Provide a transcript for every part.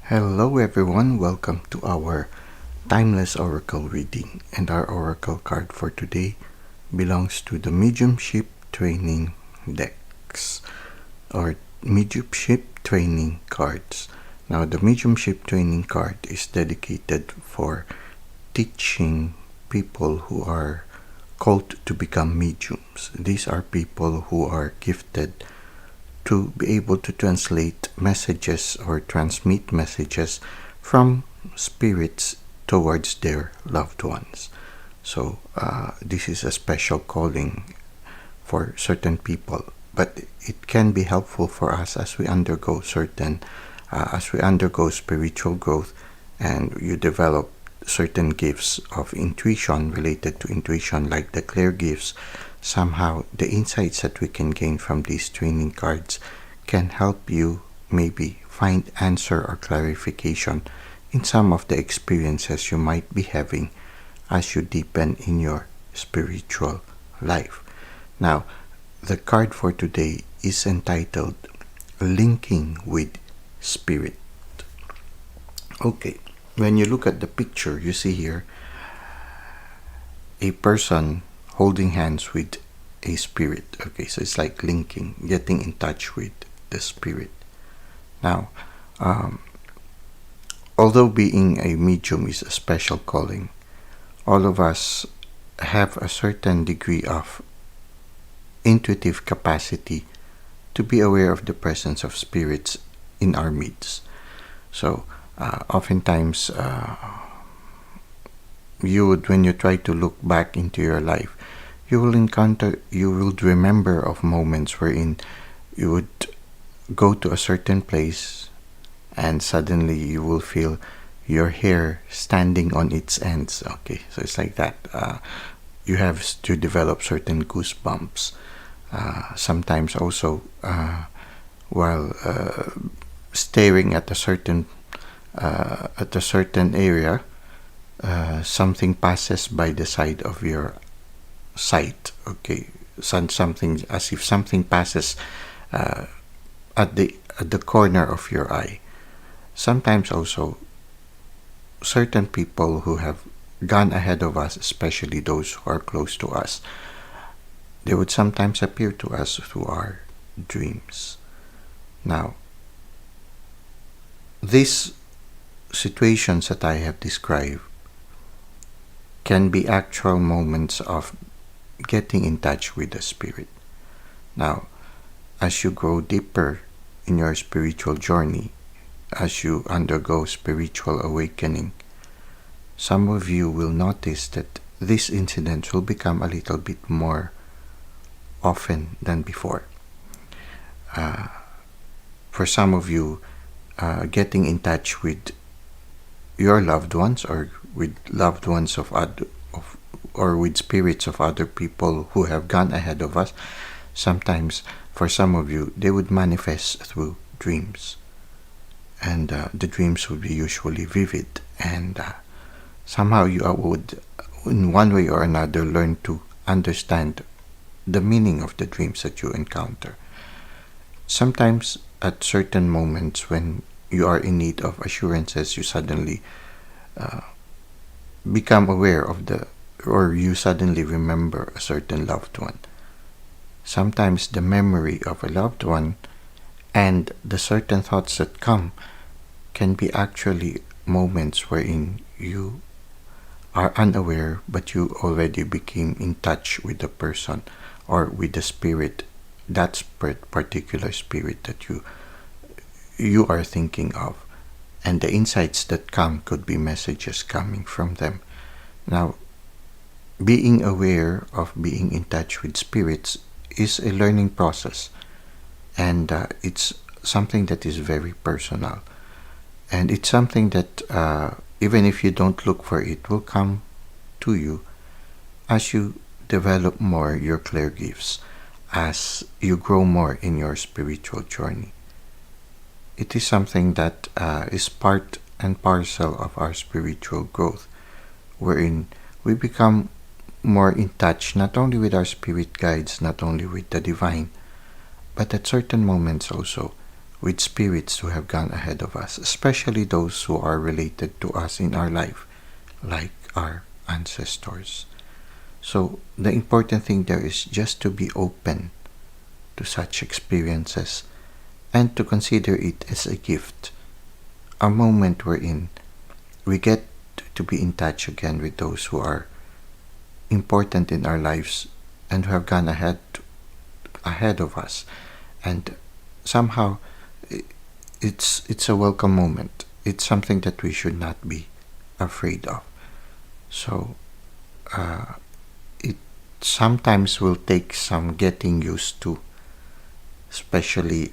Hello everyone, welcome to our timeless oracle reading, and our oracle card for today belongs to the Mediumship Training decks or Mediumship Training cards. Now the Mediumship Training card is dedicated for teaching people who are called to become mediums. These are people who are gifted to be able to translate messages or transmit messages from spirits towards their loved ones. So this is a special calling for certain people, but it can be helpful for us as we undergo spiritual growth, and you develop certain gifts of intuition related to intuition, like the clear gifts. Somehow the insights that we can gain from these training cards can help you maybe find answer or clarification in some of the experiences you might be having as you deepen in your spiritual life. Now, the card for today is entitled Linking with Spirit. Okay, when you look at the picture, you see here a person holding hands with a spirit. Okay, so it's like linking, getting in touch with the spirit. Now, although being a medium is a special calling, all of us have a certain degree of intuitive capacity to be aware of the presence of spirits in our midst. So, oftentimes, when you try to look back into your life, you will remember of moments wherein you would go to a certain place and suddenly you will feel your hair standing on its ends. Okay, so it's like that. You have to develop certain goosebumps. Sometimes also while staring at a certain area, something passes by the side of your sight. Okay, something as if something passes at the corner of your eye. Sometimes also certain people who have gone ahead of us, especially those who are close to us, they would sometimes appear to us through our dreams. Now, these situations that I have described can be actual moments of getting in touch with the spirit. Now, as you grow deeper in your spiritual journey, as you undergo spiritual awakening, some of you will notice that these incidents will become a little bit more often than before. For some of you, getting in touch with your loved ones or with loved ones or with spirits of other people who have gone ahead of us, sometimes for some of you they would manifest through dreams, and the dreams would be usually vivid, and somehow you would in one way or another learn to understand the meaning of the dreams that you encounter. Sometimes at certain moments when you are in need of assurances, you suddenly become aware of or you suddenly remember a certain loved one. Sometimes the memory of a loved one and the certain thoughts that come can be actually moments wherein you are unaware, but you already became in touch with the person or with the spirit, that particular spirit that you are thinking of, and the insights that come could be messages coming from them. Now, being aware of being in touch with spirits is a learning process, and it's something that is very personal, and it's something that even if you don't look for it, will come to you as you develop more your clear gifts, as you grow more in your spiritual journey. It is something that is part and parcel of our spiritual growth, wherein we become more in touch not only with our spirit guides, not only with the divine, but at certain moments also with spirits who have gone ahead of us, especially those who are related to us in our life, like our ancestors. So the important thing there is just to be open to such experiences and to consider it as a gift, a moment wherein we get to be in touch again with those who are important in our lives and who have gone ahead of us. And somehow it's a welcome moment. It's something that we should not be afraid of. So it sometimes will take some getting used to, especially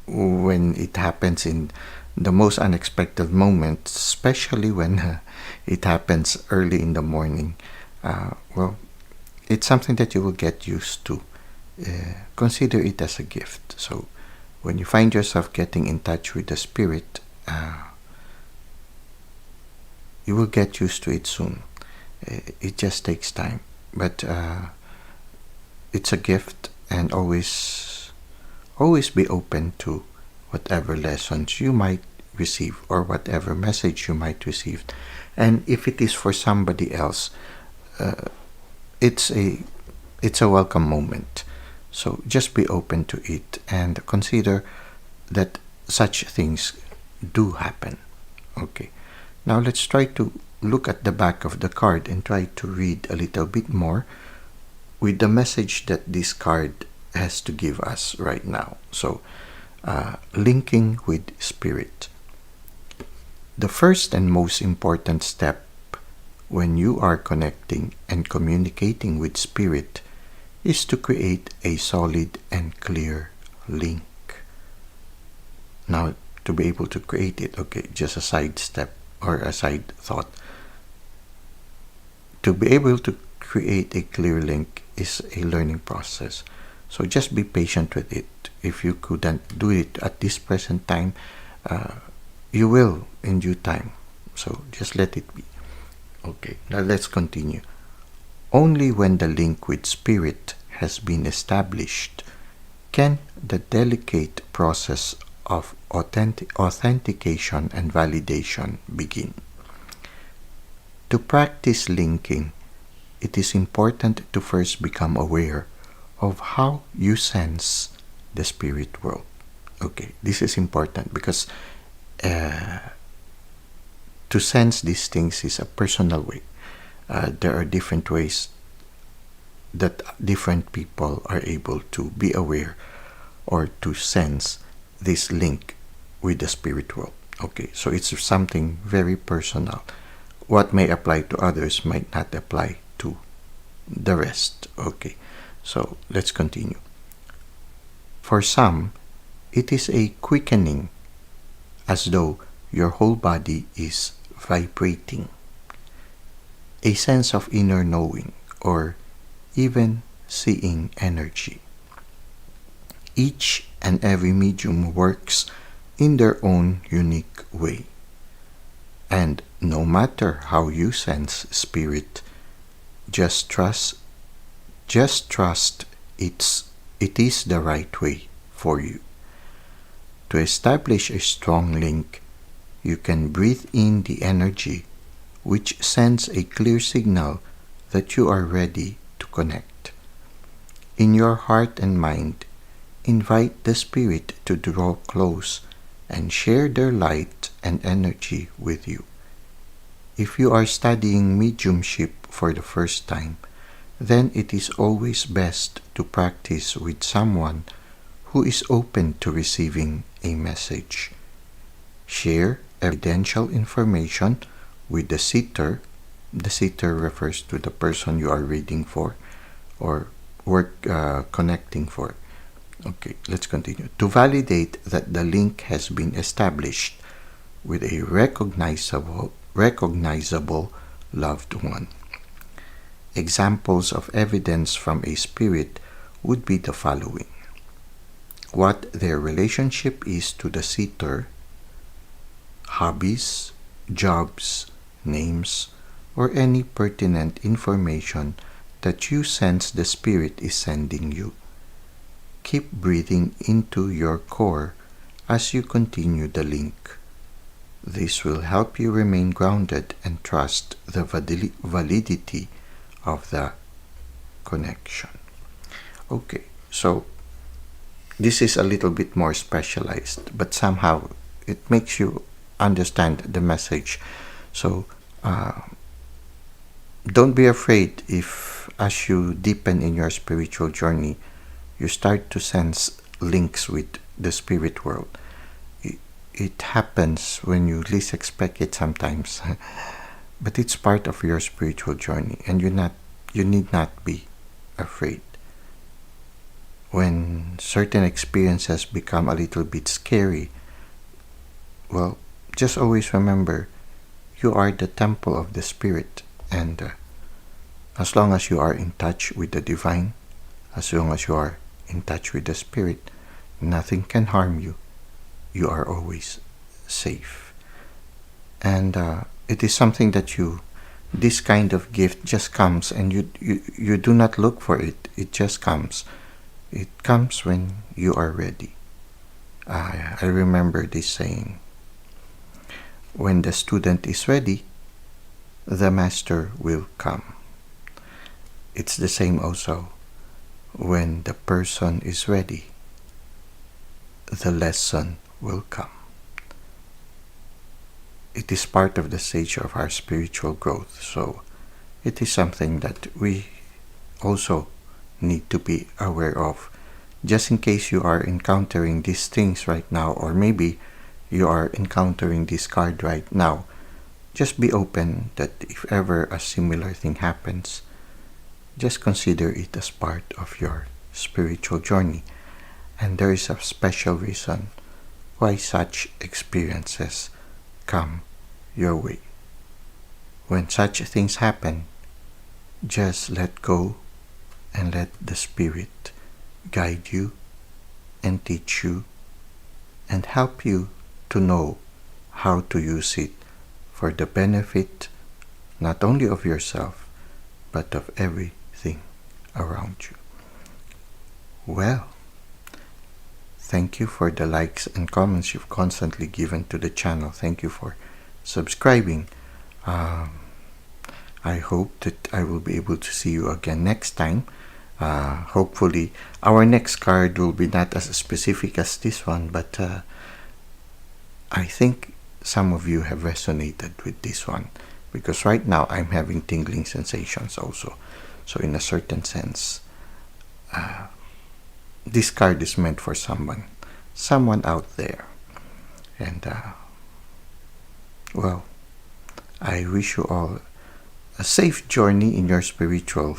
when it happens in the most unexpected moments, especially when it happens early in the morning. Well, it's something that you will get used to. Consider it as a gift. So when you find yourself getting in touch with the spirit, you will get used to it soon. It just takes time, but it's a gift, and always be open to whatever lessons you might receive or whatever message you might receive. And if it is for somebody else, it's a welcome moment. So just be open to it and consider that such things do happen. Okay. Now let's try to look at the back of the card and try to read a little bit more with the message that this card has to give us right now. So, linking with spirit. The first and most important step when you are connecting and communicating with spirit is to create a solid and clear link. Now, to be able to create it, okay, just a side step or a side thought. To be able to create a clear link is a learning process. So just be patient with it. If you couldn't do it at this present time, you will in due time. So just let it be. Okay, now let's continue. Only when the link with spirit has been established can the delicate process of authentication and validation begin. To practice linking, it is important to first become aware of how you sense the spirit world. Okay, this is important because to sense these things is a personal way. There are different ways that different people are able to be aware or to sense this link with the spirit world. Okay, so it's something very personal. What may apply to others might not apply to the rest. Okay, so let's continue. For some, it is a quickening, as though your whole body is vibrating. A sense of inner knowing or even seeing energy. Each and every medium works in their own unique way. And no matter how you sense spirit, just trust it is the right way for you. To establish a strong link, you can breathe in the energy, which sends a clear signal that you are ready to connect. In your heart and mind, invite the spirit to draw close and share their light and energy with you. If you are studying mediumship for the first time, then it is always best to practice with someone who is open to receiving a message. Share evidential information with the seeker. The seeker refers to the person you are reading for or connecting for. Okay, let's continue. To validate that the link has been established with a recognizable loved one. Examples of evidence from a spirit would be the following: what their relationship is to the seeker, hobbies, jobs, names, or any pertinent information that you sense the spirit is sending you. Keep breathing into your core as you continue the link. This will help you remain grounded and trust the validity of the connection. Okay, so this is a little bit more specialized, but somehow it makes you understand the message. So don't be afraid if, as you deepen in your spiritual journey, you start to sense links with the spirit world. It happens when you least expect it sometimes, but it's part of your spiritual journey, and you need not be afraid. When certain experiences become a little bit scary, well, just always remember you are the temple of the Spirit, and as long as you are in touch with the divine, as long as you are in touch with the Spirit, nothing can harm you. You are always safe. And it is something that this kind of gift just comes, and you do not look for it. It just comes. It comes when you are ready. I remember this saying, when the student is ready, the master will come. It's the same also. When the person is ready, the lesson will come. It is part of the stage of our spiritual growth, so it is something that we also need to be aware of, just in case you are encountering these things right now, or maybe you are encountering this card right now. Just be open that if ever a similar thing happens, just consider it as part of your spiritual journey, and there is a special reason why such experiences come your way. When such things happen, just let go and let the Spirit guide you and teach you and help you to know how to use it for the benefit not only of yourself but of everything around you. Well, thank you for the likes and comments you've constantly given to the channel. Thank you for subscribing. I hope that I will be able to see you again next time. Hopefully our next card will be not as specific as this one, but I think some of you have resonated with this one, because right now I'm having tingling sensations also. So in a certain sense, this card is meant for someone out there. And well, I wish you all a safe journey in your spiritual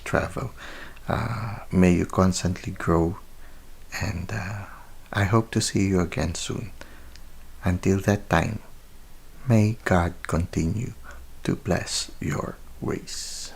travel. May you constantly grow, and I hope to see you again soon. Until that time, may God continue to bless your ways.